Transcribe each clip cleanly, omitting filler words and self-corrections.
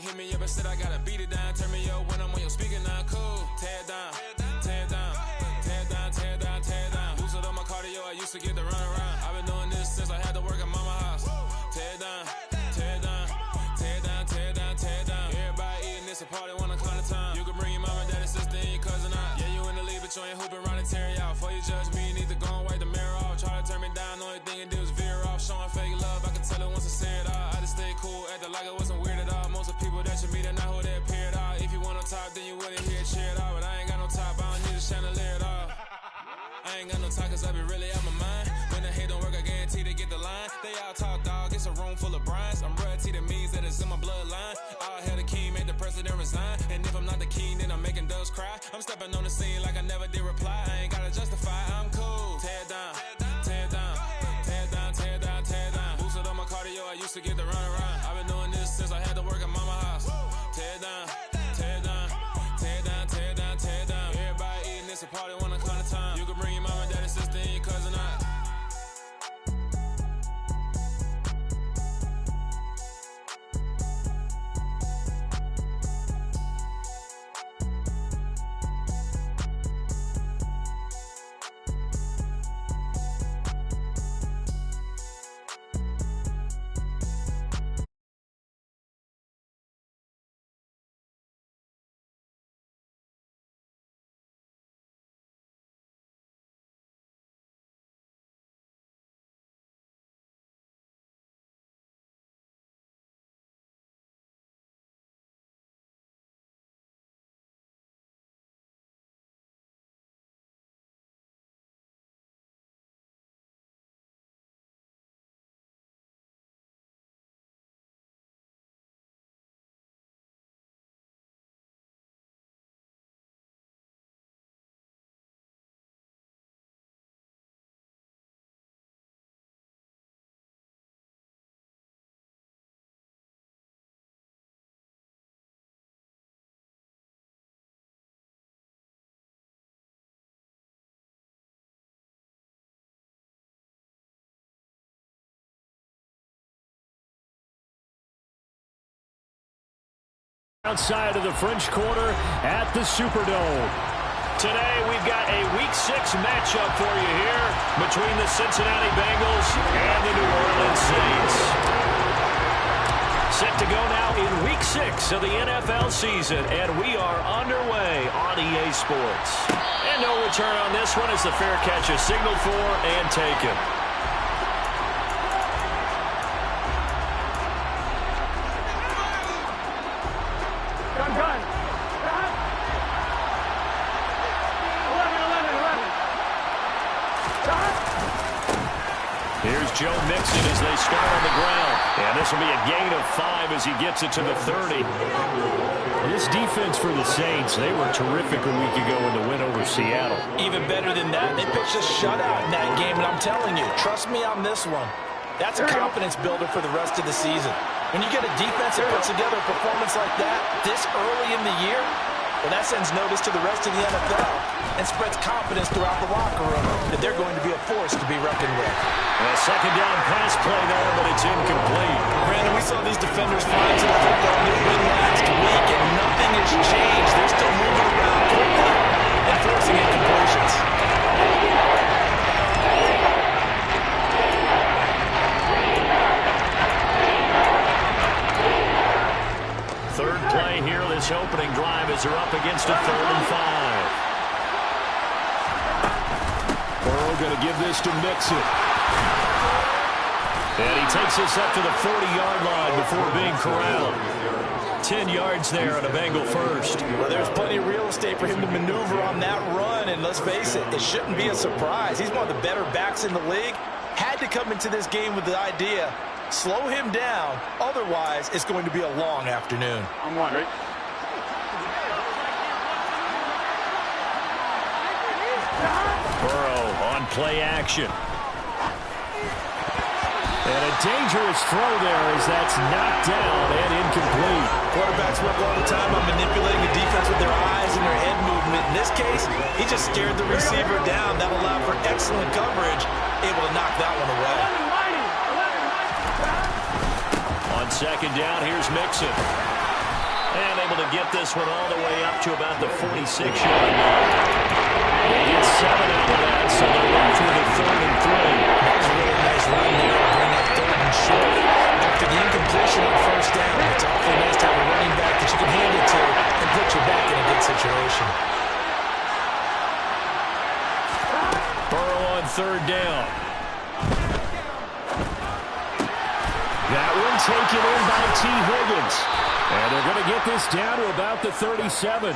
hit me up and said I gotta beat it down. Turn me up when I'm on your speaker now. Cool. Tear it down. Tear it down. Tear it down. Tear it down. Tear it down. Lose it on my cardio. I used to get the run around. I've been doing this since I had to work at mama house. Tear it down. Tear it down. Tear it down. Tear it down. Tear it down. Everybody eating this a party one o'clock of time. You can bring your mama, daddy, sister, and your cousin out. Yeah, you in the league, but you ain't hooping around and tear you out. Before you judge me, you need to go and wipe the mirror off. Try to turn me down, only thing it do is veer off. Showing fake love, I can tell it once I say it all. I just stay cool, acting like it wasn't weird at all. Most of the people that you meet are not who they appear at all. If you want on top, then you wouldn't hear it cheer it all. But I ain't got no top, I don't need a chandelier at all. I ain't got no talk, cause I be really out my mind. When the hate don't work, I guarantee they get the line. They all talk, dog, it's a room full of Bryans. I'm royalty, that means that it's in my bloodline. All hell the king, make the president resign. And if I'm not the king, then I'm making doves cry. I'm stepping on the scene like I never did reply. I ain't gotta justify, I'm cool. Tear it down, tear it down, tear it down, tear it down, tear it down. Boosted on my cardio, I used to get the run around. I've been doing this since I had to work at mama house. Tear it down, tear it down, tear it down, tear it down, tear it down. Everybody eating this a party one o'clock of time. You can bring your mama, daddy, sister, and your cousin out. Outside of the French Quarter at the Superdome. Today we've got a Week 6 matchup for you here between the Cincinnati Bengals and the New Orleans Saints. Set to go now in Week 6 of the NFL season, and we are underway on EA Sports. And no return on this one as the fair catch is signaled for and taken. Here's Joe Mixon as they start on the ground. And this will be a gain of 5 as he gets it to the 30. This defense for the Saints, they were terrific a week ago in the win over Seattle. Even better than that, they pitched a shutout in that game, and I'm telling you, trust me on this one. That's a confidence builder for the rest of the season. When you get a defense that puts together a performance like that this early in the year, well, that sends notice to the rest of the NFL and spreads confidence throughout the locker room that they're going to be a force to be reckoned with. A second down pass play there, but it's incomplete. Brandon, we saw these defenders flying to the football new win last week, and nothing has changed. They're still moving around quickly and forcing incompletions. Third play here, this opening drive as they're up against a 3rd and 5. Burrow going to give this to Mixon. And he takes this up to the 40-yard line before being corralled. 10 yards there on a Bengal first. Well, there's plenty of real estate for him to maneuver on that run, and let's face it, it shouldn't be a surprise. He's one of the better backs in the league. Had to come into this game with the idea, slow him down, otherwise it's going to be a long afternoon. I'm wondering. Burrow on play action. And a dangerous throw there as that's knocked down and incomplete. Quarterbacks work all the time on manipulating the defense with their eyes and their head movement. In this case, he just scared the receiver down. That allowed for excellent coverage, able to knock that one away. On second down, here's Mixon. And able to get this one all the way up to about the 46-yard line. They get 7 out of that, so they're left with a 3rd and 3. That's a really nice run there to bring up 3rd and short. After the incompletion on 1st down, it's awfully nice to have a running back that you can hand it to and put you back in a good situation. Burrow on 3rd down. That one taken in by T. Higgins. And they're going to get this down to about the 37.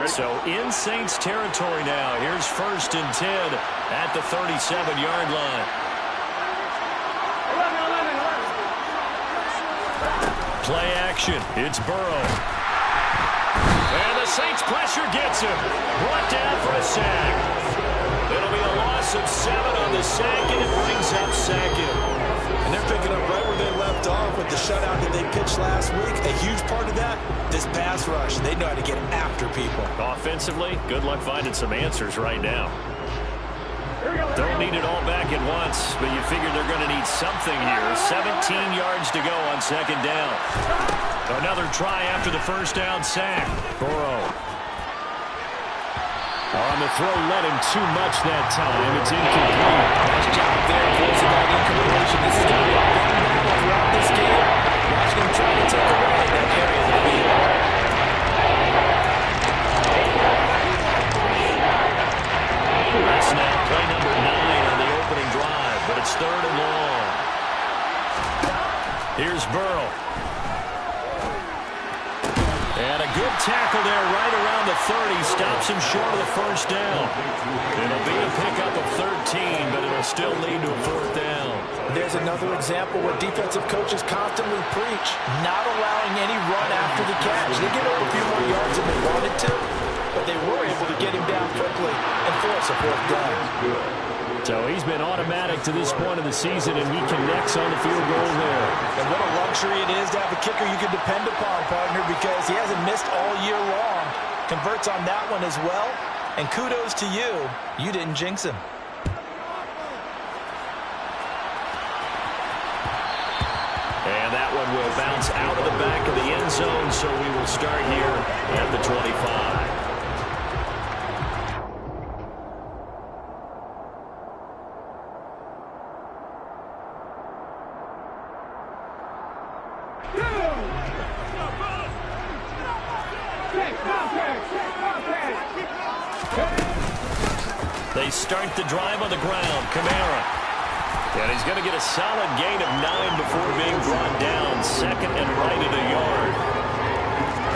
So in Saints territory now. Here's 1st and 10 at the 37-yard line. Play action. It's Burrow. And the Saints pressure gets him. Brought down for a sack. It'll be a loss of 7 on the sack, and it brings up second. And they're picking up right where they left off with the shutout that they pitched last week. A huge part of that, this pass rush. They know how to get after people. Offensively, good luck finding some answers right now. Don't need it all back at once, but you figure they're going to need something here. 17 yards to go on 2nd down. Another try after the 1st down sack. Burrow. On the throw, let him too much that time. It's incomplete. Nice job there, closing that incompletion. This is going to be a big battle throughout this game. Watch them try to take away that area of the field. That's now play number 9 on the opening drive, but it's 3rd and long. Here's Burrow. And a good tackle there right around the 30. Stops him short of the 1st down. It'll be a pickup of 13, but it'll still lead to a 4th down. There's another example where defensive coaches constantly preach, not allowing any run after the catch. They get over a few more yards than they wanted to, but they were able to get him down quickly and force a 4th down. So he's been automatic to this point of the season, and he connects on the field goal there. And what a luxury it is to have a kicker you can depend upon, partner, because he hasn't missed all year long. Converts on that one as well. And kudos to you. You didn't jinx him. And that one will bounce out of the back of the end zone, so we will start here at the 25. They start the drive on the ground. Kamara. And he's going to get a solid gain of 9 before being brought down. 2nd and right at a yard.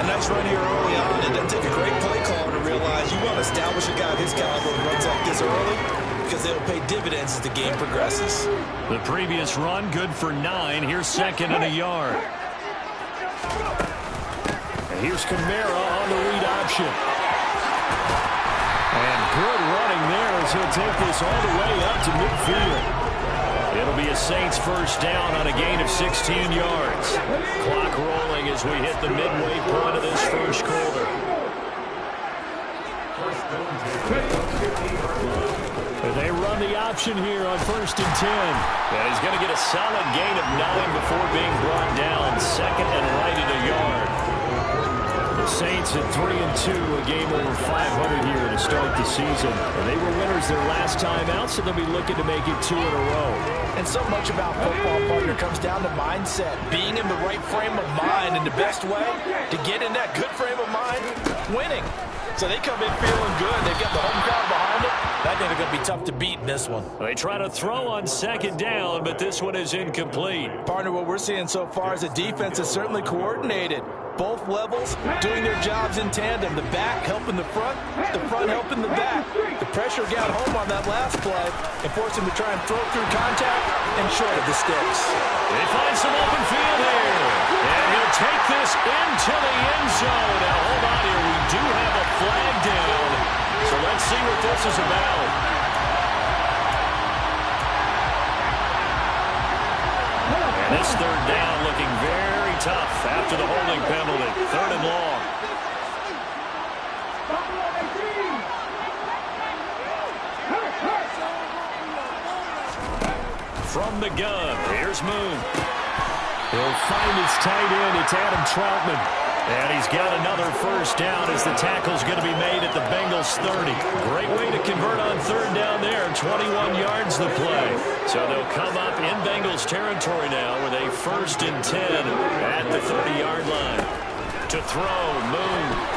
A nice run here early on. It doesn't take a great play caller to realize you want to establish a guy of his caliber who runs like this early because they'll pay dividends as the game progresses. The previous run, good for 9. Here's 2nd and a yard. And here's Kamara on the read option. And good running there as he'll take this all the way up to midfield. It'll be a Saints 1st down on a gain of 16 yards. Clock rolling as we hit the midway point of this 1st quarter. They run the option here on 1st and 10. And he's going to get a solid gain of 9 before being brought down. 2nd and right at a yard. The Saints at 3-2, a game over 500 here to start the season. And they were winners their last time out, so they'll be looking to make it 2 in a row. And so much about football, partner, comes down to mindset. Being in the right frame of mind, and the best way to get in that good frame of mind, winning. So they come in feeling good. They've got the home crowd behind them. I think they're going to be tough to beat in this one. They try to throw on 2nd down, but this one is incomplete. Partner, what we're seeing so far is the defense is certainly coordinated. Both levels doing their jobs in tandem. The back helping the front helping the back. The pressure got home on that last play and forced him to try and throw through contact and short of the sticks. They find some open field here. And he'll take this into the end zone. Now, hold on here. We do have a flag down. So let's see what this is about. This third down looking very tough after the holding penalty. 3rd and long. From the gun, here's Moon. He'll find his tight end. It's Adam Troutman. And he's got another first down as the tackle's going to be made at the Bengals 30. Great way to convert on 3rd down there. 21 yards the play. So they'll come up in Bengals territory now with a 1st and 10 at the 30-yard line. To throw, Moon.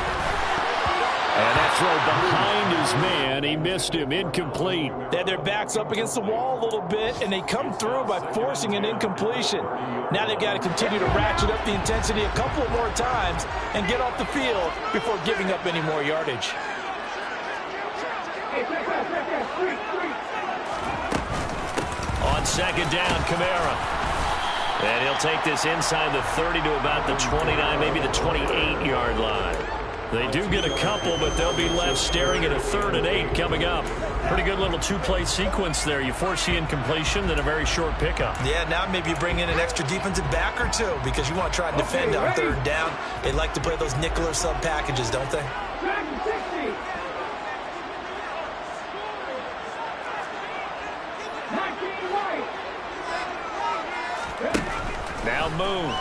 And that throw behind his man. He missed him. Incomplete. They had their backs up against the wall a little bit, and they come through by forcing an incompletion. Now they've got to continue to ratchet up the intensity a couple more times and get off the field before giving up any more yardage. On 2nd down, Kamara. And he'll take this inside the 30 to about the 29, maybe the 28-yard line. They do get a couple, but they'll be left staring at a 3rd and 8 coming up. Pretty good little 2-play sequence there. You force the incompletion, then a very short pickup. Yeah, now maybe you bring in an extra defensive back or two because you want to try to defend on 3rd down. They like to play those nickel or sub packages, don't they? Now Moon.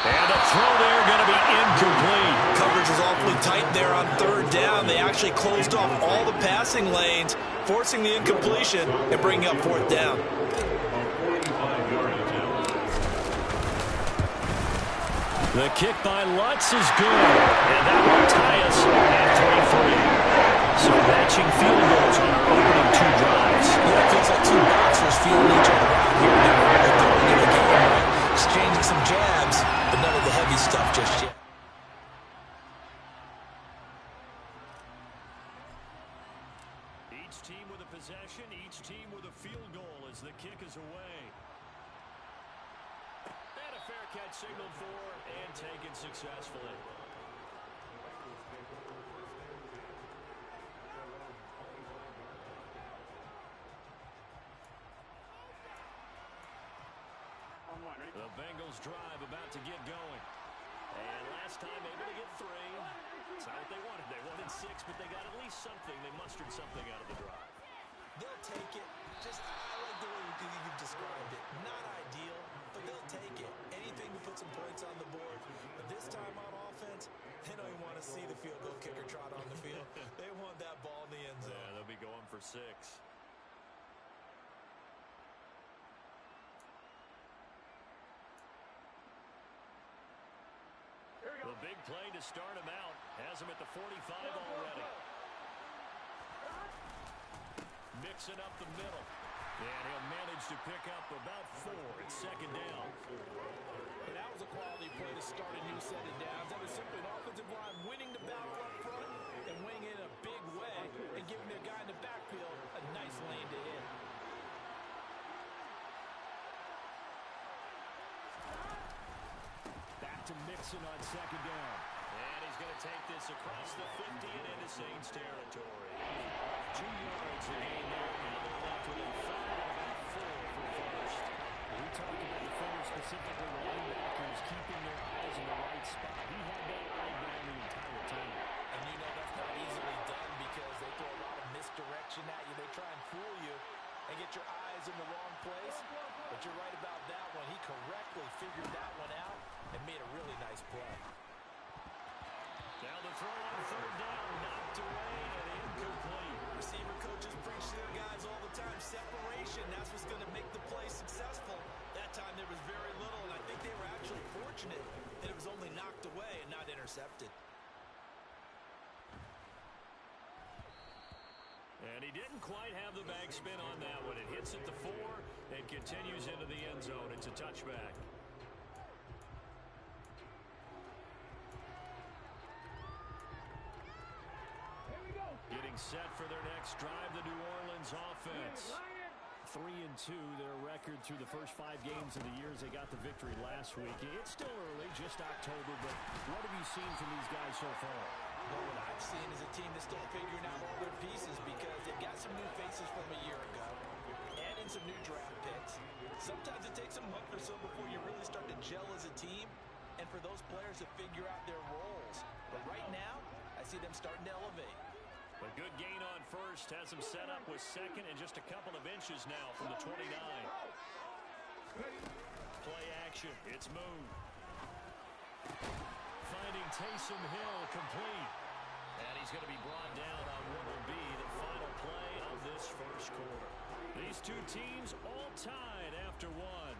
And the throw there going to be incomplete. Coverage was awfully tight there on 3rd down. They actually closed off all the passing lanes, forcing the incompletion and bringing up 4th down. The kick by Lutz is good. And that will tie us at 3-3. So matching field goals on our opening 2 drives. Yeah, it feels like 2 boxers feeling each other out here. They're throwing it again, exchanging some jabs, but none of the heavy stuff just yet. Each team with a possession, each team with a field goal as the kick is away. And a fair catch signaled for and taken successfully. The Bengals drive about to get going. And last time able to get 3. It's not what they wanted. They wanted 6, but they got at least something. They mustered something out of the drive. They'll take it. Just, I like the way you've described it. Not ideal, but they'll take it. Anything to put some points on the board. But this time on offense, they don't even want to see the field goal kicker trot on the field. They want that ball in the end zone. Yeah, they'll be going for 6. The big play to start him out. Has him at the 45 already. Mixing up the middle. And he'll manage to pick up about 4 at 2nd down. And that was a quality play to start a new set of downs. That was simply an offensive line winning the battle up front and winning in a big way and giving their guy in the backfield a nice lane to hit. Back to Mixon on 2nd down. And he's going to take this across the 50 and into Saints territory. 2 yards a gain there. Now they're left with a 3rd and about 4 for 1st. We talked about the defenders, specifically the linebackers, keeping their eyes in the right spot. He had that eye down the entire time. And you know that's not easily done because they throw a lot of misdirection at you. They try and fool you and get your eyes in the wrong place. But you're right about that one. He correctly figured that one out and made a really nice play. Now the throw on 3rd down, knocked away and incomplete. Receiver coaches preach to their guys all the time. Separation, that's what's going to make the play successful. That time there was very little, and I think they were actually fortunate that it was only knocked away and not intercepted. And he didn't quite have the back spin on that one. It hits at the 4 and continues into the end zone. It's a touchback. Getting set for their next drive, the New Orleans offense. 3-2, their record through the first 5 games of the year as they got the victory last week. It's still early, just October, but what have you seen from these guys so far? Well, what I've seen is a team that's still figuring out all their pieces because they've got some new faces from a year ago and in some new draft picks. Sometimes it takes a month or so before you really start to gel as a team and for those players to figure out their roles. But right now, I see them starting to elevate. A good gain on first has him set up with second and just a couple of inches now from the 29. Play action. It's Moon. Finding Taysom Hill complete. And he's going to be brought down on what will be the final play of this first quarter. These two teams all tied after one.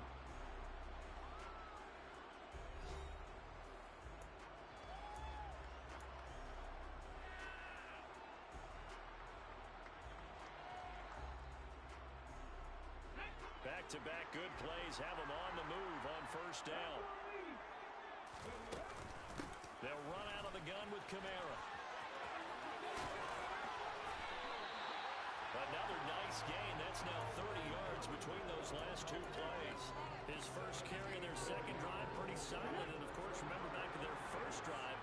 Back-to-back good plays have them on the move on first down. They'll run out of the gun with Kamara. Another nice gain. That's now 30 yards between those last two plays. His first carry in their second drive, pretty solid. And, of course, remember back to their first drive,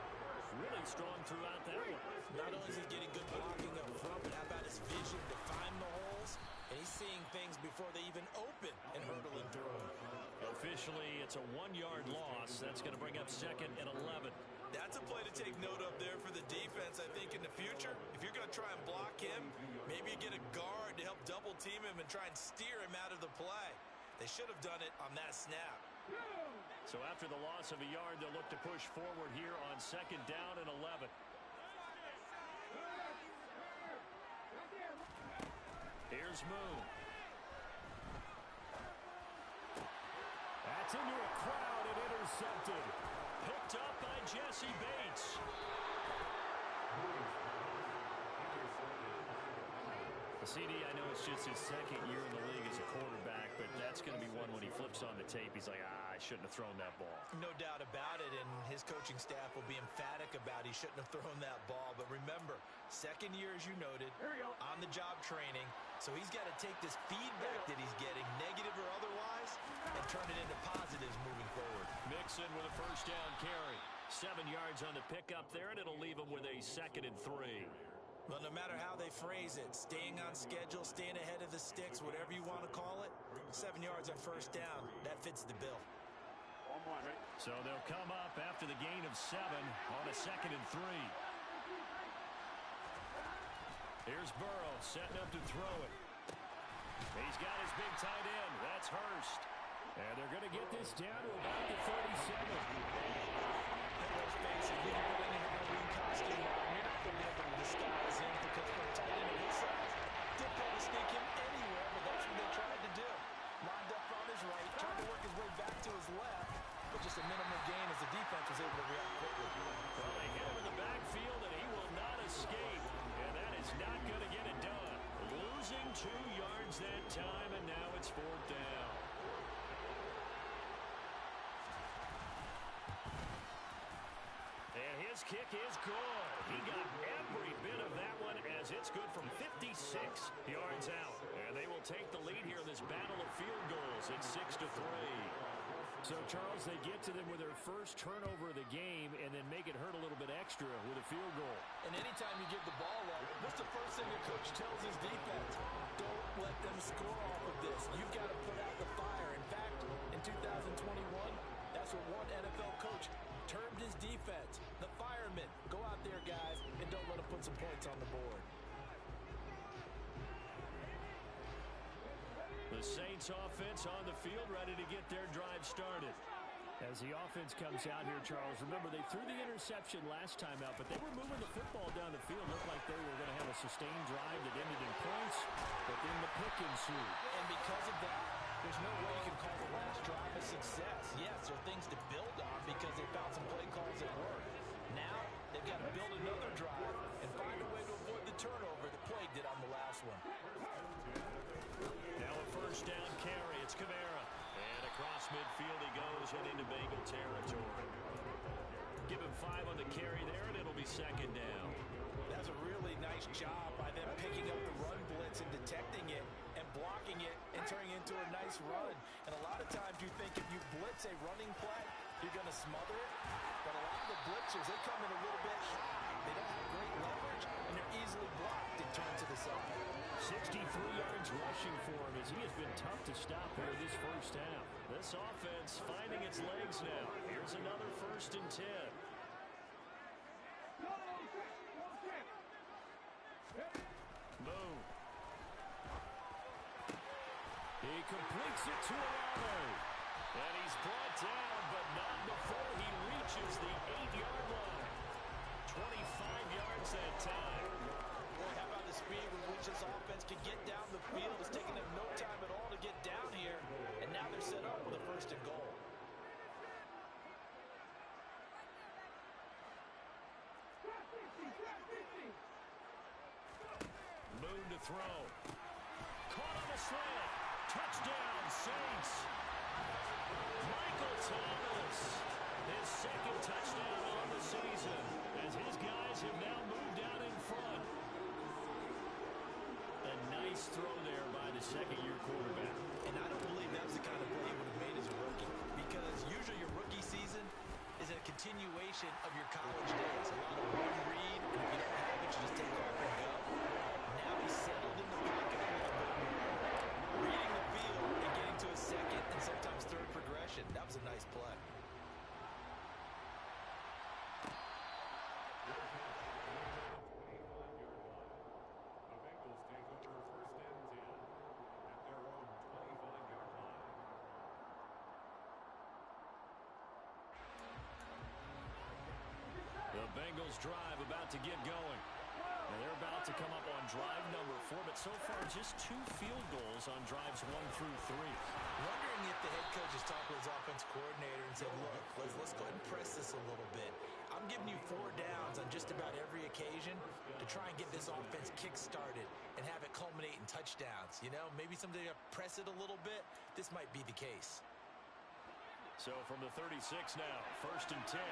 really strong throughout that one. Not only is he getting good blocking up front, but how about his vision to find the holes? And he's seeing things before they even open and hurdling through them. Officially, it's a 1-yard loss. That's going to bring up 2nd and 11. That's a play to take note of there for the defense, I think, in the future. If you're going to try and block him, maybe you get a guard to help double team him and try and steer him out of the play. They should have done it on that snap. So after the loss of a yard, they'll look to push forward here on 2nd down and 11. Here's Moon. That's into a crowd and intercepted. Picked up by Jesse Bates. CD, I know it's just his second year in the league as a quarterback, but that's going to be one when he flips on the tape. He's like, I shouldn't have thrown that ball. No doubt about it, and his coaching staff will be emphatic about he shouldn't have thrown that ball. But remember, second year, as you noted, on-the-job training, so he's got to take this feedback that he's getting, negative or otherwise, and turn it into positives moving forward. Mixon with a first down carry. 7 yards on the pickup there, and it'll leave him with a 2nd and 3. Well, no matter how they phrase it, staying on schedule, staying ahead of the sticks, whatever you want to call it, 7 yards on first down, that fits the bill. So they'll come up after the gain of 7 on a 2nd and 3. Here's Burrow setting up to throw it. He's got his big tight end. That's Hurst. And they're going to get this down to about the 37. Let's face it, you can put any Halloween costume on. You're not going to be able to disguise him because for a tight end of his size, difficult to sneak him anywhere, but that's what they tried to do. Lined up on his right, trying to work his way back to his left, but just a minimal gain as the defense was able to react quickly. Well, they hit him in the backfield, and he will not escape. And that is not going to get it done. Losing 2 yards that time, and now it's 4th down. And his kick is good. He got every bit of that one as it's good from 56 yards out. And they will take the lead here in this battle of field goals. It's 6-3. So, Charles, they get to them with their first turnover of the game and then make it hurt a little bit extra with a field goal. And anytime you give the ball up, what's the first thing the coach tells his defense? Don't let them score off of this. You've got to put out the fire. In fact, in 2021, that's what one NFL coach termed his defense. The firemen. Go out there, guys, and don't let them put some points on the board. The Saints offense on the field, ready to get their drive started. As the offense comes out here, Charles, remember they threw the interception last time out, but they were moving the football down the field. Looked like they were going to have a sustained drive that ended in points, but then the pick ensued. And because of that, there's no way you can call the last drive a success. Yes, there are things to build on because they found some play calls that work. Now, they've got to build another drive and find a way to avoid the turnover that plagued it on the last one. Now a first down carry. It's Kamara. And across midfield he goes and into Bengal territory. Give him 5 on the carry there, and it'll be 2nd down. That's a really nice job by them picking up the run blitz and detecting it and blocking it and turning it into a nice run. And a lot of times you think if you blitz a running play, you're going to smother it. But a lot of the blitzers, they come in a little bit high. They don't have great leverage, and they're easily blocked and turned to the side. 63 yards rushing for him as he has been tough to stop here this first half. This offense finding its legs now. Here's another 1st and 10. Moon. He completes it to Olave. And he's brought down, but not before he reaches the 8-yard line. 25 yards that time. Boy, how about the speed with which this offense can get down the field? It's taken them no time at all to get down here. And now they're set up with a 1st and goal. Moon to throw. Caught on the slant. Touchdown, Saints. Michael Thomas. His 2nd touchdown on the season as his guys have now moved out in front. A nice throw there by the 2nd-year quarterback. And I don't believe that's the kind of play he would have made as a rookie, because usually your rookie season is a continuation of your college days. A lot of one read, and if you don't have it, you just take off and go. Now he's settled in the pocket a little bit more, reading the field and getting to a 2nd and sometimes 3rd progression. That was a nice play. The Bengals drive about to get going. And they're about to come up on drive number 4, but so far just 2 field goals on drives 1 through 3. Wondering if the head coach has talked to his offense coordinator and said, look, let's go ahead and press this a little bit. I'm giving you 4 downs on just about every occasion to try and get this offense kick-started and have it culminate in touchdowns. You know, maybe someday to press it a little bit. This might be the case. So from the 36 now, 1st and 10.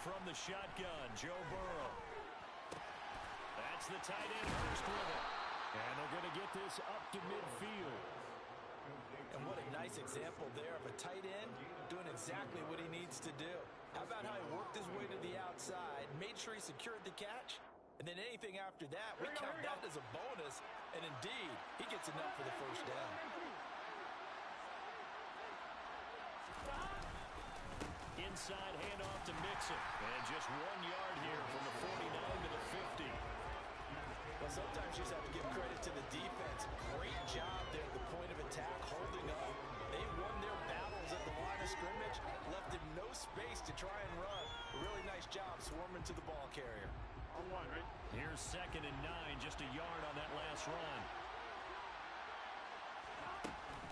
From the shotgun, Joe Burrow. That's the tight end, Hurst with it. And they're going to get this up to midfield. And what a nice example there of a tight end doing exactly what he needs to do. How about how he worked his way to the outside, made sure he secured the catch, and then anything after that, we count that as a bonus. And indeed, he gets enough for the 1st down. Inside handoff to Mixon. And just 1 yard here from the 49 to the 50. Well, sometimes you just have to give credit to the defense. Great job there at the point of attack, holding up. They won their battles at the line of scrimmage, left him no space to try and run. A really nice job swarming to the ball carrier. On 1, right? Here's 2nd and 9, just a yard on that last run.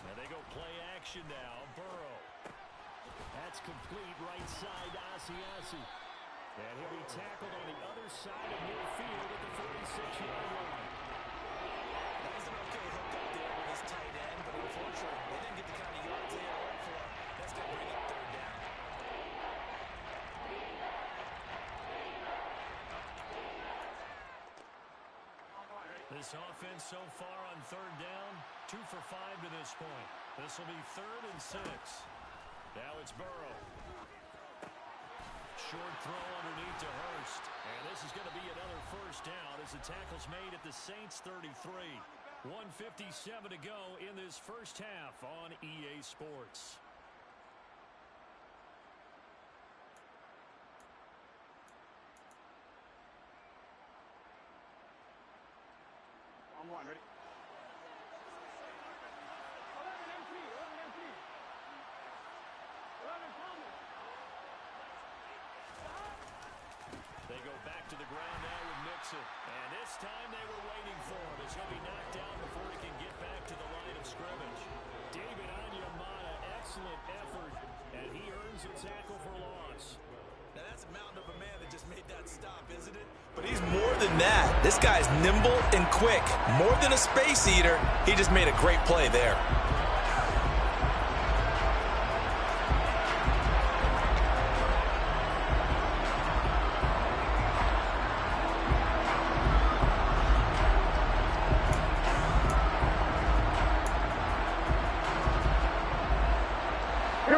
Now they go play action now. Burrow. That's complete right side to Asiasi. And he'll be tackled on the other side of midfield at the 46-yard line. That was an okay hook up there with his tight end, but unfortunately, they didn't get the kind of yards they had hoped for. That's going to bring up 3rd down. This offense so far on 3rd down, 2 for 5 to this point. This will be 3rd and 6. Now it's Burrow. Short throw underneath to Hurst. And this is going to be another 1st down as the tackle's made at the Saints 33. 1:57 to go in this first half on EA Sports. On 1, ready? They go back to the ground now with Mixon. And this time they were waiting for him as he'll be knocked down before he can get back to the line of scrimmage. David Onyemata, excellent effort, and he earns a tackle for loss. Now that's a mountain of a man that just made that stop, isn't it? But he's more than that. This guy's nimble and quick. More than a space eater, he just made a great play there.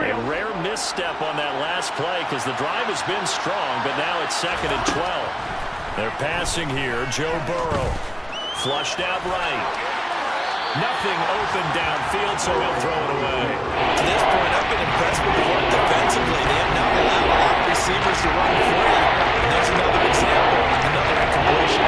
A rare misstep on that last play because the drive has been strong, but now it's 2nd and 12. They're passing here. Joe Burrow. Flushed out right. Nothing open downfield, so he'll throw it away. To this point, I've been impressed with the work defensively. They have not allowed a lot of receivers to run free. And there's another example, another incompletion.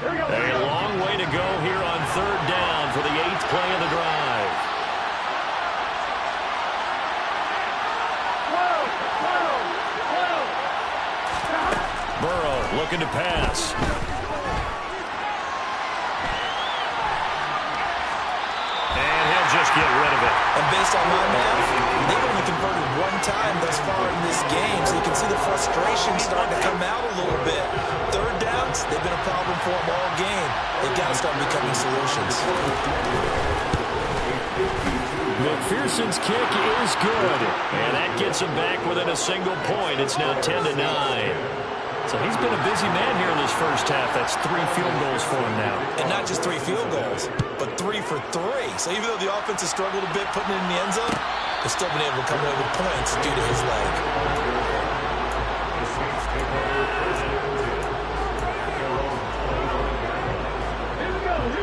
A long way to go here on third down for the 8th play of the drive. Burrow looking to pass. And he'll just get rid of it. And based on my math, they've only converted one time thus far in this game, so you can see the frustration starting to come out a little bit. Third downs, they've been a problem for them all game. They've got to start becoming solutions. McPherson's kick is good, and that gets him back within a single point. It's now 10-9. So he's been a busy man here in this first half. That's 3 field goals for him now. And not just 3 field goals, but 3 for 3. So even though the offense has struggled a bit putting it in the end zone, they've still been able to come away with points due to his leg.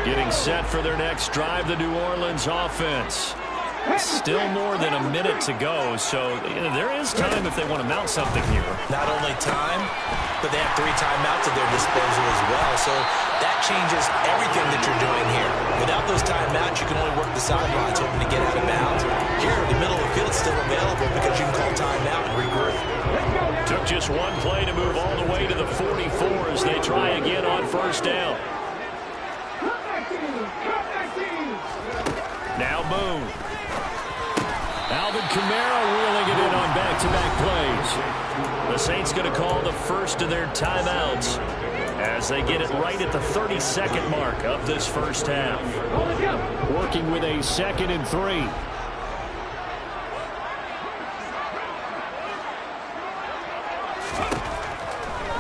Getting set for their next drive, the New Orleans offense. Still more than a minute to go, so there is time if they want to mount something here. Not only time, but they have 3 timeouts at their disposal as well, so that changes everything that you're doing here. Without those timeouts, you can only work the sidelines hoping to get out of bounds. Here, the middle of the field is still available because you can call timeout and regroup. Took just one play to move all the way to the 44 as they try again on first down. Now Boone. Alvin Kamara reeling it in on back-to-back plays. The Saints going to call the first of their timeouts as they get it right at the 32nd mark of this first half. Working with a 2nd and 3.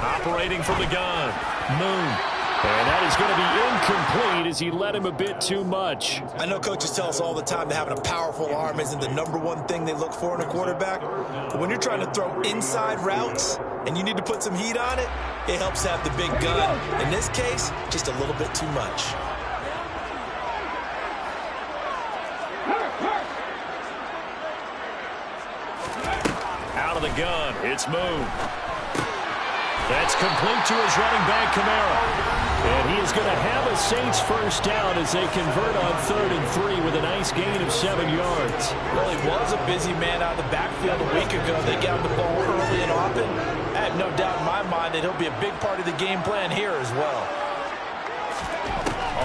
Operating from the gun. Moon. And that is going to be incomplete as he led him a bit too much. I know coaches tell us all the time that having a powerful arm isn't the #1 thing they look for in a quarterback. But when you're trying to throw inside routes and you need to put some heat on it, it helps to have the big gun. In this case, just a little bit too much. Out of the gun, it's Moon. That's complete to his running back, Kamara. And he is going to have a Saints first down as they convert on 3rd and 3 with a nice gain of 7 yards. Well, he was a busy man out of the backfield a week ago. They got him the ball early and often. I have no doubt in my mind that he'll be a big part of the game plan here as well.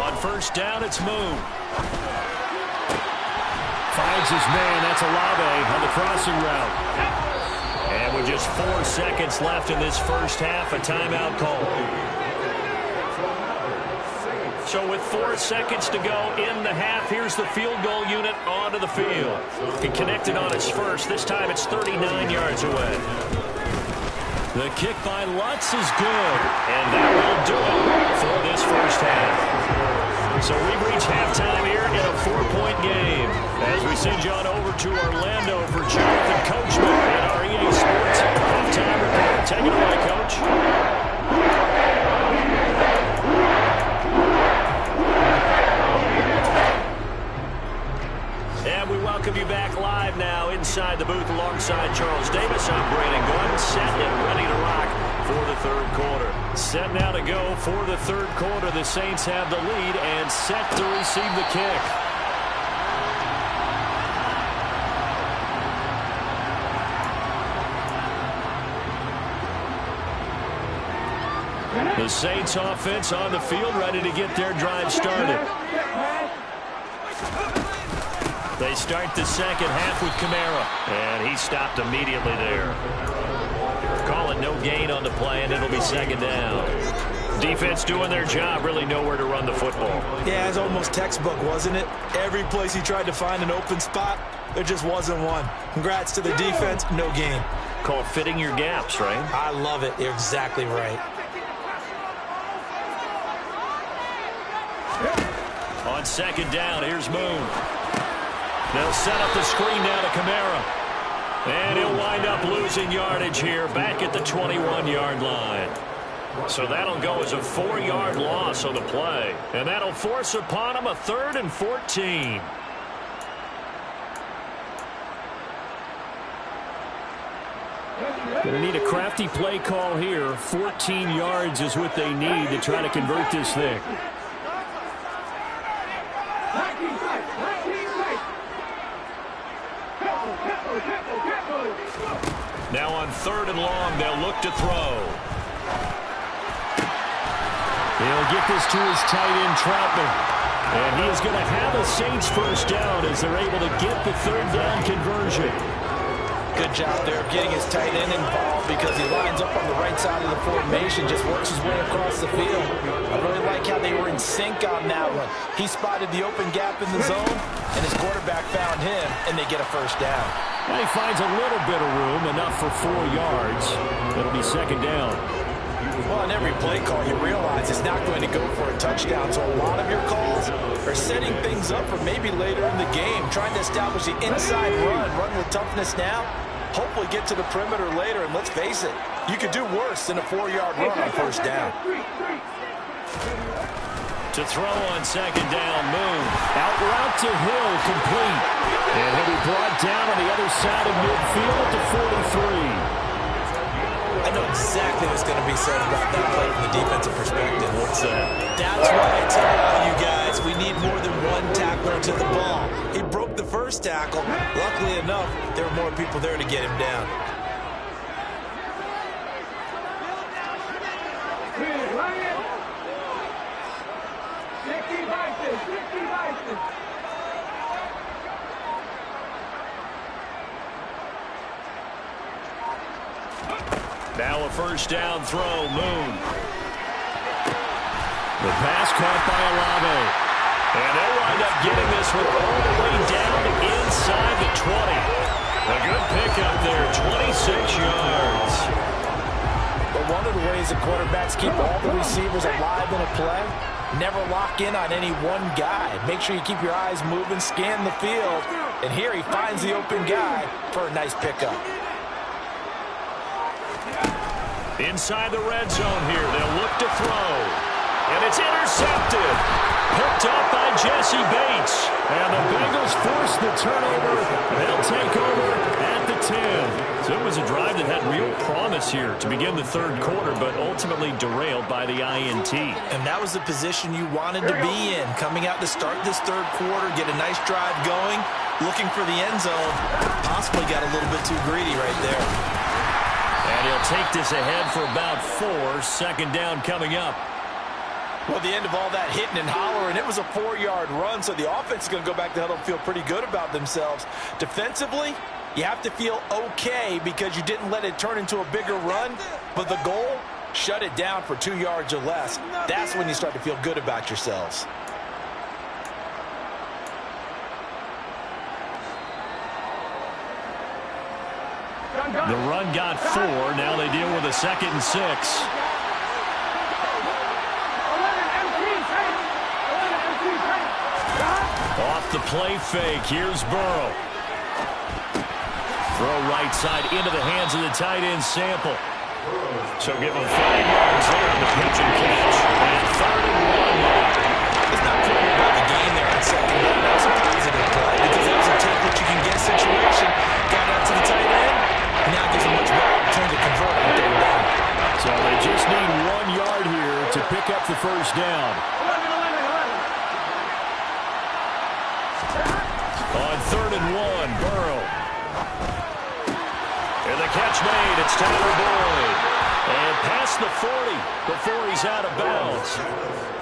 On first down, it's Moon. Finds his man. That's Olave on the crossing route. And with just 4 seconds left in this first half, a timeout call. So with 4 seconds to go in the half, here's the field goal unit onto the field. He connected on his first. This time it's 39 yards away. The kick by Lutz is good. And that will do it for this first half. So we've reached halftime here in a 4-point game. As we send you on over to Orlando for Jonathan Coachman at our EA Sports halftime report. Take it away, Coach. And we welcome you back live now inside the booth alongside Charles Davis. I'm Brandon Gordon, set and ready to rock for the third quarter. Set now to go for the third quarter. The Saints have the lead and set to receive the kick. The Saints offense on the field, ready to get their drive started. They start the second half with Kamara, and he stopped immediately there. Call it no gain on the play, and it'll be second down. Defense doing their job, really nowhere to run the football. Yeah, it's almost textbook, wasn't it? Every place he tried to find an open spot, there just wasn't one. Congrats to the defense, no gain. Called fitting your gaps, right? I love it. You're exactly right. On second down, here's Moon. They'll set up the screen now to Kamara. And he'll wind up losing yardage here back at the 21-yard line. So that'll go as a 4-yard loss on the play. And that'll force upon him a 3rd and 14. Going to need a crafty play call here. 14 yards is what they need to try to convert this thing. Now on 3rd and long, they'll look to throw. He'll get this to his tight end, Troutman. And he is going to have a Saints first down as they're able to get the 3rd down conversion. Good job there of getting his tight end involved because he lines up on the right side of the formation, just works his way across the field. I really like how they were in sync on that one. He spotted the open gap in the zone, and his quarterback found him, and they get a first down. And he finds a little bit of room, enough for 4 yards. It'll be 2nd down. Well, in every play call, you realize it's not going to go for a touchdown, so a lot of your calls are setting things up for maybe later in the game, trying to establish the inside run with toughness now, hopefully get to the perimeter later, and let's face it, you could do worse than a 4-yard run on first down. To throw on 2nd down, Moon. Out route to Hill, complete. And he'll be brought down on the other side of midfield at the 43. I know exactly what's going to be said about that play from the defensive perspective. What's that? That's why I tell all you guys, we need more than one tackler to the ball. He broke the first tackle. Luckily enough, there were more people there to get him down. Now a first down throw, Moon. The pass caught by Olave. And they'll wind up getting this one all the way down inside the 20. A good pickup there, 26 yards. But one of the ways the quarterbacks keep all the receivers alive in a play, never lock in on any one guy. Make sure you keep your eyes moving, scan the field. And here he finds the open guy for a nice pickup. Inside the red zone here, they'll look to throw. And it's intercepted. Picked up by Jesse Bates. And the Bengals force the turnover. They'll take over at the 10. So it was a drive that had real promise here to begin the 3rd quarter, but ultimately derailed by the INT. And that was the position you wanted to be in. Coming out to start this 3rd quarter, get a nice drive going, looking for the end zone. Possibly got a little bit too greedy right there. And he'll take this ahead for about 4. 2nd down coming up. Well, the end of all that hitting and hollering, it was a 4-yard run, so the offense is going to go back to huddle and feel pretty good about themselves. Defensively, you have to feel okay because you didn't let it turn into a bigger run, but the goal, shut it down for 2 yards or less. That's when you start to feel good about yourselves. The run got 4. Now they deal with a 2nd and 6. Off the play fake. Here's Burrow. Throw right side into the hands of the tight end, Sample. So give him 5 yards there on the pitch and catch. And 3rd and 1 now. It's not clear about the game there in 2nd down. That was a positive play because that was a take what you can get situation. Got out to the tight end. Now gives a much better opportunity to convert on 3rd down. So they just need 1 yard here to pick up the first down. On 3rd and 1, Burrow. And the catch made. It's Tyler Boyd. And past the 40 before he's out of bounds.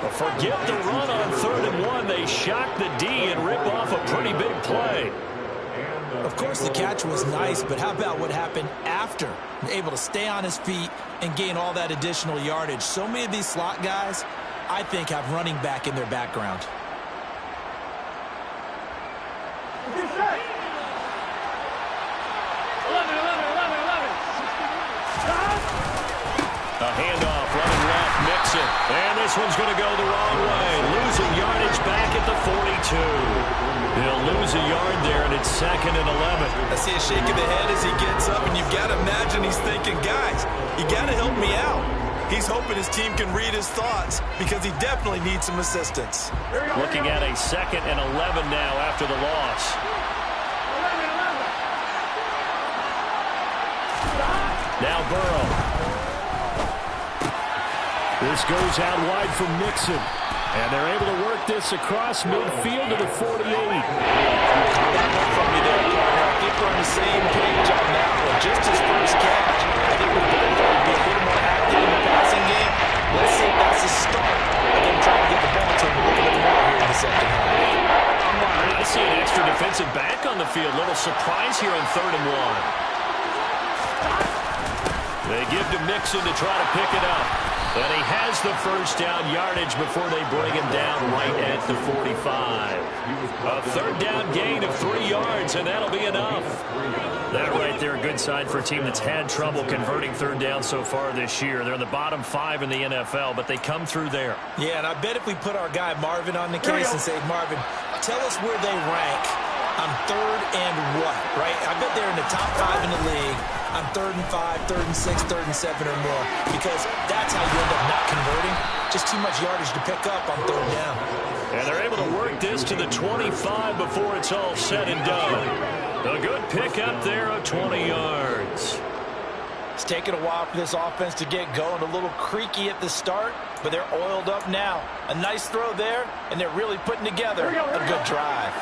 But forget the run on 3rd and 1. They shock the D and rip off a pretty big play. Of course, the catch was nice, but how about what happened after? Able to stay on his feet and gain all that additional yardage. So many of these slot guys, I think, have running back in their background. A handoff running left, Mixon. And this one's going to go the wrong way. Losing yardage back at the 42. They'll lose a yard there, and it's 2nd and 11. I see a shake of the head as he gets up, and you've got to imagine he's thinking, guys, you got to help me out. He's hoping his team can read his thoughts because he definitely needs some assistance. Looking at a 2nd and 11 now after the loss. Now Burrow. This goes out wide from Mixon. And they're able to work this across midfield to the 48. From you there, partner. I think we're on the same page on that one. Just his first catch. I think we're going to be a little more active in the passing game. Let's see if that's a start of them trying to get the ball to him a little bit more here in the second half. I see an extra defensive back on the field. Little surprise here on 3rd and 1. They give to Mixon to try to pick it up. And he has the first down yardage before they bring him down right at the 45. A 3rd down gain of 3 yards, and that'll be enough. That right there, a good sign for a team that's had trouble converting 3rd down so far this year. They're in the bottom 5 in the NFL, but they come through there. Yeah, and I bet if we put our guy Marvin on the case and say, Marvin, tell us where they rank on 3rd and what, right? I bet they're in the top 5 in the league on 3rd and 5, 3rd and 6, 3rd and 7 or more, because that's how you end up not converting. Just too much yardage to pick up on 3rd down. And they're able to work this to the 25 before it's all said and done. A good pickup there of 20 yards. It's taken a while for this offense to get going. A little creaky at the start, but they're oiled up now. A nice throw there, and they're really putting together a good drive.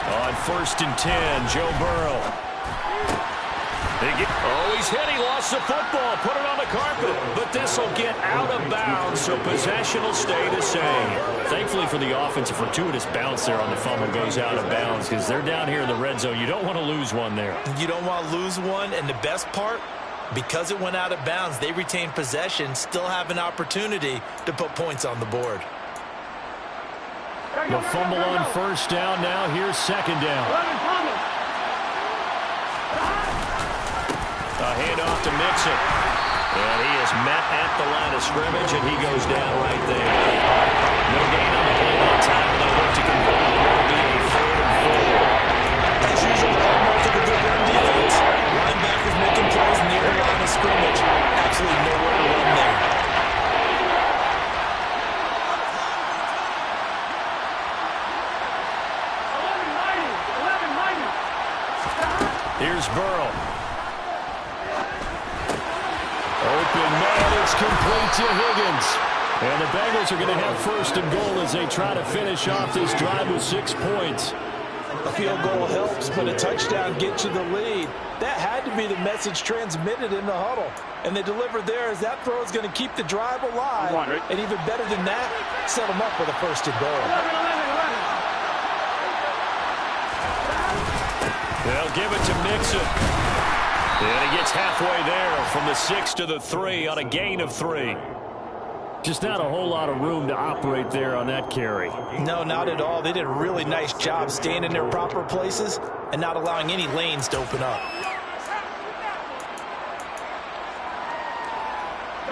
On 1st and 10, Joe Burrow. He's hit. He lost the football. Put it on the carpet. But this will get out of bounds, so possession will stay the same. Thankfully for the offense, a fortuitous bounce there on the fumble goes out of bounds because they're down here in the red zone. You don't want to lose one there. You don't want to lose one, and the best part, because it went out of bounds, they retain possession, still have an opportunity to put points on the board. The fumble on 1st down. Now here's 2nd down. A handoff to Mixon. And he is met at the line of scrimmage, and he goes down right there. No gain on the play that time, and they'll look to convert. It will be a 3rd and 4. As usual, Cardinals took a good run defense. Linebackers making plays near the line of scrimmage. Absolutely nowhere to run there. Here's Burrow. Open man, it's complete to Higgins. And the Bengals are going to have 1st and goal as they try to finish off this drive with 6 points. A field goal helps, but a touchdown gets you the lead. That had to be the message transmitted in the huddle. And they delivered there as that throw is going to keep the drive alive. And even better than that, set them up with a 1st and goal. They'll give it to Mixon. And he gets halfway there from the 6 to the 3 on a gain of 3. Just not a whole lot of room to operate there on that carry. No, not at all. They did a really nice job staying in their proper places and not allowing any lanes to open up.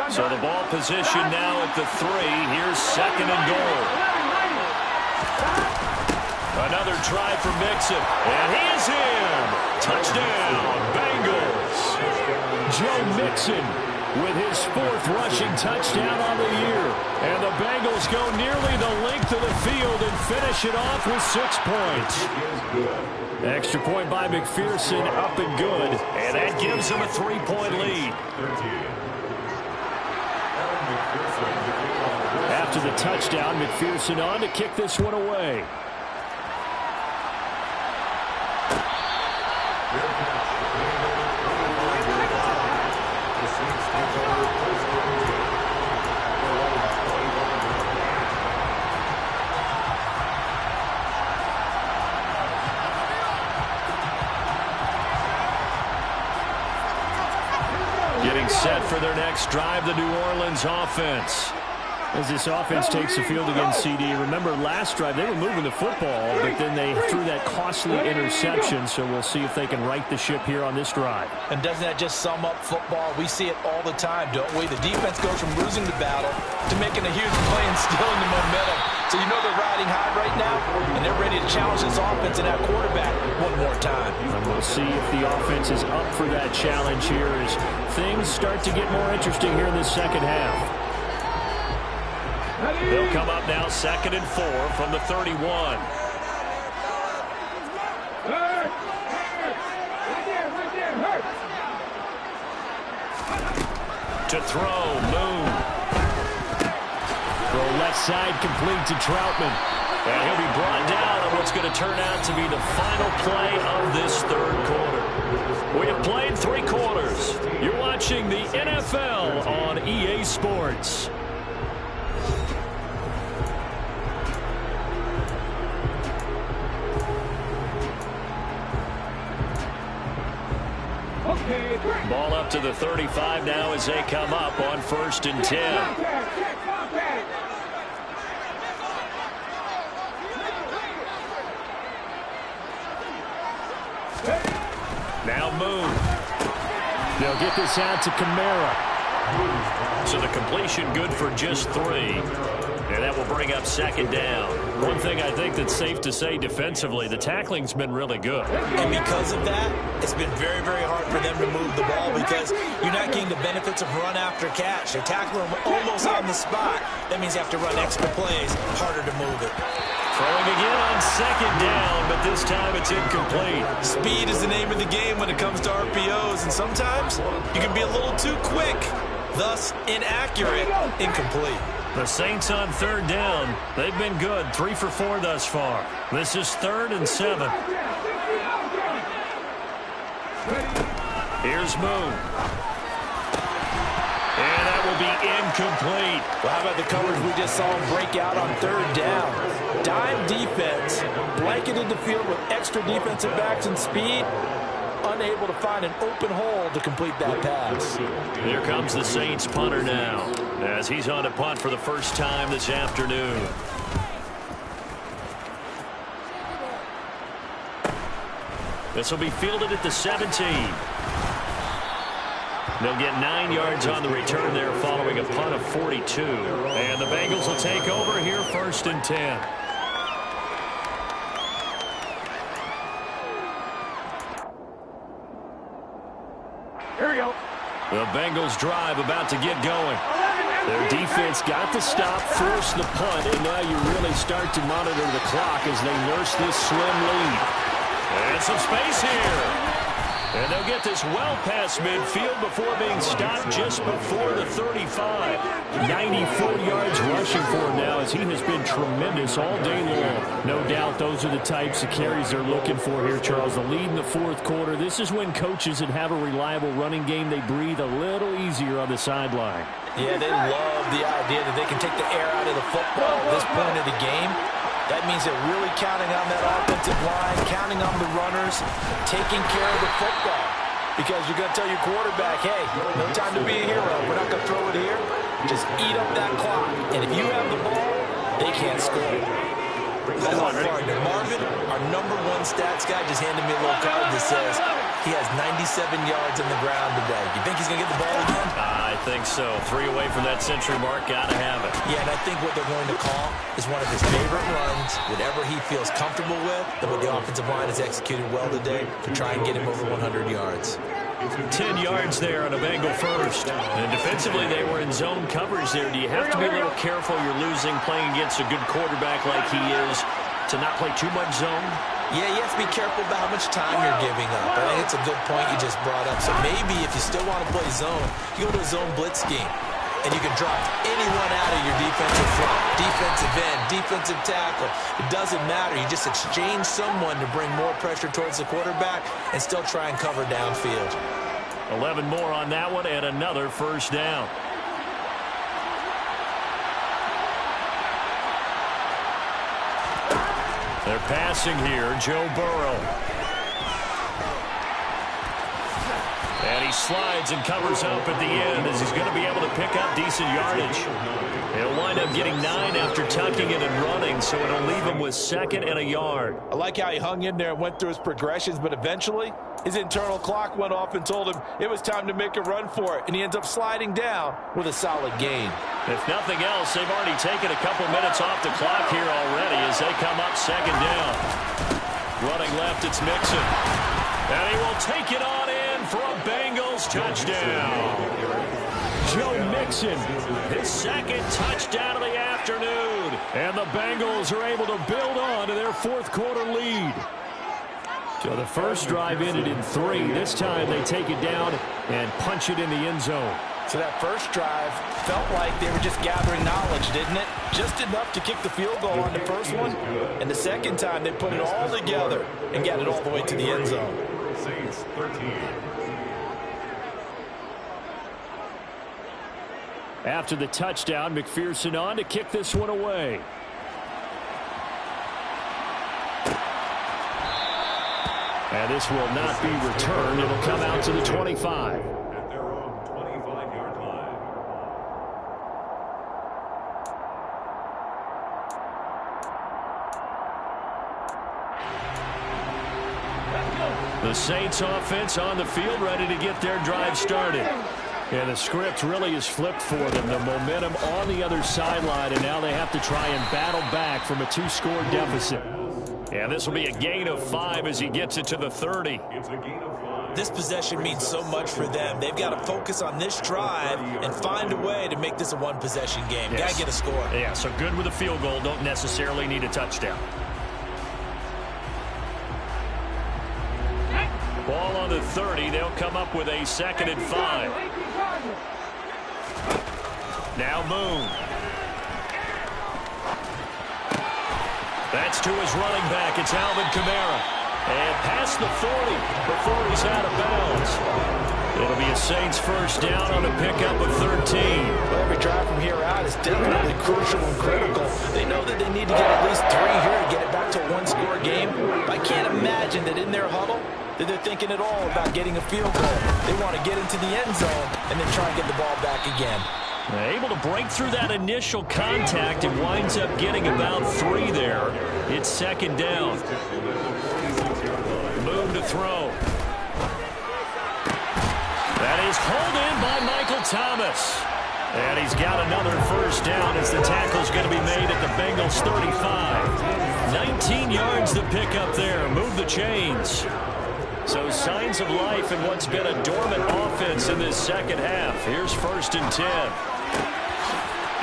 So the ball position now at the 3. Here's 2nd and goal. Another try for Mixon. And he is in. Touchdown, Bengals. Joe Mixon with his 4th rushing touchdown on the year. And the Bengals go nearly the length of the field and finish it off with 6 points. Extra point by McPherson, up and good. And that gives them a 3-point lead. After the touchdown, McPherson on to kick this one away. Getting set for their next drive, the New Orleans offense. As this offense takes the field against CD, remember last drive they were moving the football, but then they threw that costly interception, so we'll see if they can right the ship here on this drive. And doesn't that just sum up football? We see it all the time, don't we? The defense goes from losing the battle to making a huge play and stealing the momentum. So you know they're riding high right now, and they're ready to challenge this offense and that quarterback one more time. And we'll see if the offense is up for that challenge here as things start to get more interesting here in the second half. They'll come up now 2nd and 4 from the 31. To throw, Moon. Throw left side complete to Troutman. And he'll be brought down on what's going to turn out to be the final play of this third quarter. We have played 3 quarters. You're watching the NFL on EA Sports. Ball up to the 35 now as they come up on 1st and 10. Now Moon. They'll get this out to Kamara. So the completion good for just 3. And that will bring up 2nd down. One thing I think that's safe to say defensively, the tackling's been really good. And because of that, it's been very, very hard for them to move the ball because you're not getting the benefits of run after catch. You're tackling them almost on the spot. That means you have to run extra plays, harder to move it. Throwing again on 2nd down, but this time it's incomplete. Speed is the name of the game when it comes to RPOs, and sometimes you can be a little too quick, thus inaccurate, incomplete. The Saints on 3rd down. They've been good, 3 for 4 thus far. This is 3rd and 7. Here's Moon. And that will be incomplete. Well, how about the coverage we just saw him break out on 3rd down? Dime defense, blanketed the field with extra defensive backs and speed, unable to find an open hole to complete that pass. Here comes the Saints punter now, as he's on to punt for the first time this afternoon. This will be fielded at the 17. They'll get 9 yards on the return there following a punt of 42. And the Bengals will take over here 1st and 10. Here we go. The Bengals drive about to get going. Their defense got the stop, forced the punt, and now you really start to monitor the clock as they nurse this slim lead. And some space here. And they'll get this well past midfield before being stopped just before the 35. 94 yards rushing for him now as he has been tremendous all day long. No doubt those are the types of carries they're looking for here, Charles. The lead in the 4th quarter. This is when coaches that have a reliable running game, they breathe a little easier on the sideline. Yeah, they love the idea that they can take the air out of the football at this point of the game. That means they're really counting on that offensive line, counting on the runners, taking care of the football. Because you're going to tell your quarterback, hey, no time to be a hero. We're not going to throw it here. Just eat up that clock. And if you have the ball, they can't score. That's our partner. Marvin, our #1 stats guy, just handed me a little card that says he has 97 yards on the ground today. You think he's going to get the ball again? I think so. 3 away from that century mark. Got to have it. Yeah, and I think what they're going to call is one of his favorite runs, whatever he feels comfortable with, and what the offensive line has executed well today to try and get him over 100 yards. 10 yards there on a Bengal first. And defensively, they were in zone coverage there. Do you have to be a little careful? You're losing, playing against a good quarterback like he is, to not play too much zone? Yeah, you have to be careful about how much time you're giving up. I think it's a good point you just brought up. So maybe if you still want to play zone, you go to a zone blitz scheme. And you can drop anyone out of your defensive front, defensive end, defensive tackle. It doesn't matter. You just exchange someone to bring more pressure towards the quarterback and still try and cover downfield. 11 more on that one and another 1st down. They're passing here, Joe Burrow. And he slides and covers up at the end as he's going to be able to pick up decent yardage. He'll wind up getting 9 after tucking it and running, so it'll leave him with 2nd and a yard. I like how he hung in there and went through his progressions, but eventually his internal clock went off and told him it was time to make a run for it, and he ends up sliding down with a solid gain. If nothing else, they've already taken a couple minutes off the clock here already as they come up 2nd down. Running left, it's Mixon. And he will take it on in for a Bengals touchdown. Joe Mixon, his 2nd touchdown of the afternoon. And the Bengals are able to build on to their 4th quarter lead. So the first drive ended in 3. This time they take it down and punch it in the end zone. So that first drive felt like they were just gathering knowledge, didn't it? Just enough to kick the field goal on the first one. And the second time they put it all together and got it all the way to the end zone. After the touchdown, McPherson on to kick this one away. And this will not be returned. It'll come out to the 25. At their own 25-yard line. The Saints offense on the field, ready to get their drive started. And the script really is flipped for them. The momentum on the other sideline, and now they have to try and battle back from a 2-score deficit. And this will be a gain of 5 as he gets it to the 30. It's a gain of 5. This possession means so much for them. They've got to focus on this drive and find a way to make this a one-possession game. Yes. Got to get a score. Yeah, so good with a field goal. Don't necessarily need a touchdown. Ball on the 30. They'll come up with a 2nd and 5. Now Moon. That's to his running back. It's Alvin Kamara. And past the 40 before he's out of bounds. It'll be a Saints first down on a pickup of 13. Well, every drive from here out is definitely crucial and critical. They know that they need to get at least 3 here to get it back to a 1-score game. I can't imagine that in their huddle that they're thinking at all about getting a field goal. They want to get into the end zone and then try and get the ball back again. Able to break through that initial contact and winds up getting about 3 there. It's 2nd down. Move to throw. That is hauled in by Michael Thomas. And he's got another first down as the tackle's going to be made at the Bengals 35. 19 yards to pick up there. Move the chains. So signs of life in what's been a dormant offense in this second half. Here's 1st and 10.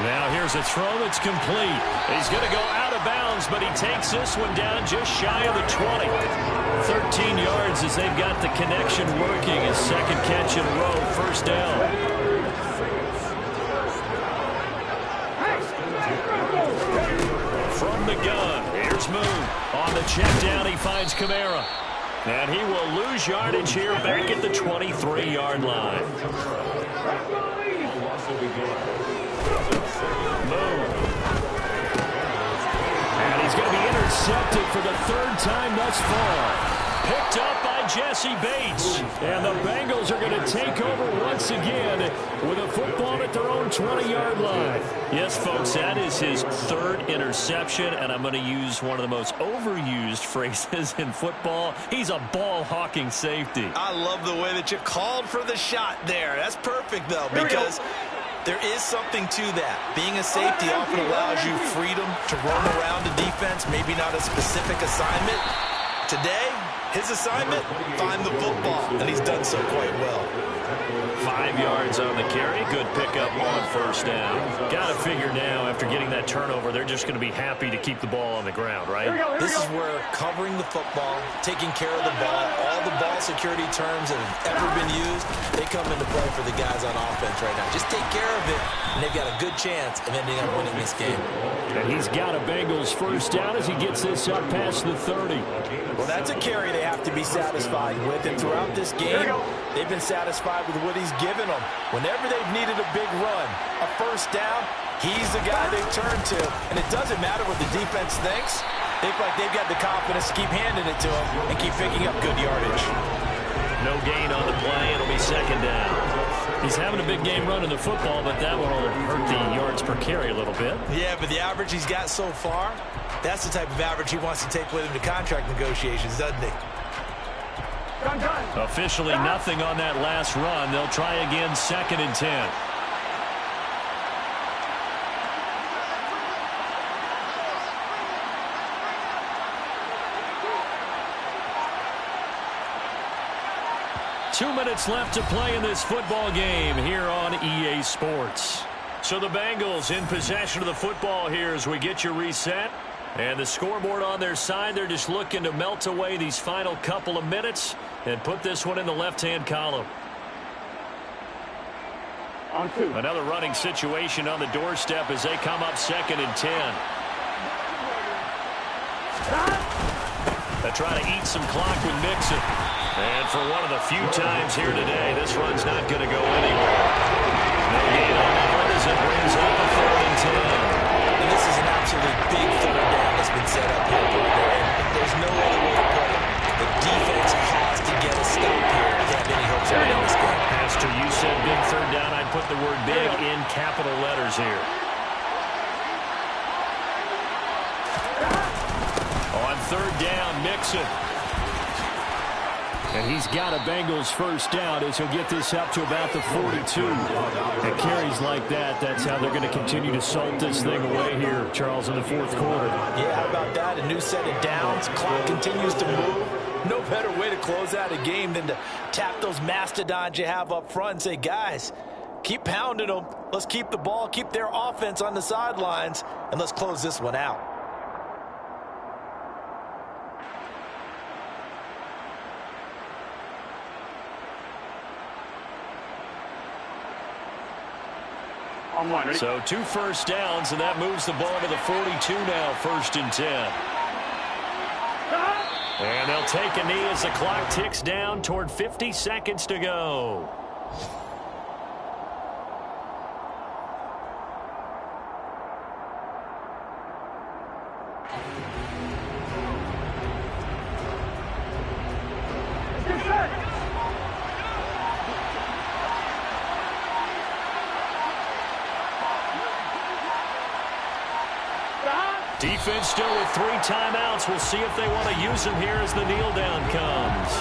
Now here's a throw that's complete. He's going to go out of bounds, but he takes this one down just shy of the 20. 13 yards as they've got the connection working. His 2nd catch in a row, 1st down. From the gun, here's Moon. On the check down, he finds Kamara. And he will lose yardage here back at the 23-yard line. Moon. And he's going to be intercepted for the 3rd time thus far. Picked up by Jesse Bates. And the Bengals are going to take over once again with a football at their own 20-yard line. Yes, folks, that is his 3rd interception, and I'm going to use one of the most overused phrases in football. He's a ball-hawking safety. I love the way that you called for the shot there. That's perfect, though, because there is something to that. Being a safety often allows you freedom to roam around the defense, maybe not a specific assignment. Today, his assignment, find the football, and he's done so quite well. 5 yards on the carry. Good pickup on 1st down. Got to figure now, after getting that turnover, they're just going to be happy to keep the ball on the ground, right? This is where covering the football, taking care of the ball, all the ball security terms that have ever been used, they come into play for the guys on offense right now. Just take care of it, and they've got a good chance of ending up winning this game. And he's got a Bengals first down as he gets this up past the 30. Well, that's a carry they have to be satisfied with, and throughout this game, they've been satisfied with what he's given them. Whenever they've needed a big run, a first down, he's the guy they turn to. And it doesn't matter what the defense thinks. They feel like they've got the confidence to keep handing it to him and keep picking up good yardage. No gain on the play. It'll be second down. He's having a big game running the football, but that one will hurt the yards per carry a little bit. Yeah, but the average he's got so far, that's the type of average he wants to take with him to contract negotiations, doesn't he? Officially nothing on that last run. They'll try again, 2nd and 10. Two minutes left to play in this football game here on EA Sports. So the Bengals in possession of the football here as we get your reset. And the scoreboard on their side, they're just looking to melt away these final couple of minutes and put this one in the left-hand column. On 2. Another running situation on the doorstep as they come up 2nd and 10. They try to eat some clock with Mixon. And for one of the few times here today, this run's not going to go anywhere. No gain on that one as it brings up a 3rd and 10. And this is an absolutely big 3rd down that's been set up here, partner. And there's no other way to put it. The defense has to get a stop here to have any hopes of winning this game. Pastor, you said big 3rd down. I'd put the word big in capital letters here. On 3rd down, Mixon. And he's got a Bengals first down as he'll get this up to about the 42. And carries like that, that's how they're going to continue to salt this thing away here, Charles, in the 4th quarter. Yeah, how about that? A new set of downs. Clock continues to move. No better way to close out a game than to tap those mastodons you have up front and say, guys, keep pounding them. Let's keep the ball, keep their offense on the sidelines, and let's close this one out. So 2 first downs, and that moves the ball to the 42 now, 1st and 10. And they'll take a knee as the clock ticks down toward 50 seconds to go. Defense still with 3 timeouts. We'll see if they want to use them here as the kneel down comes.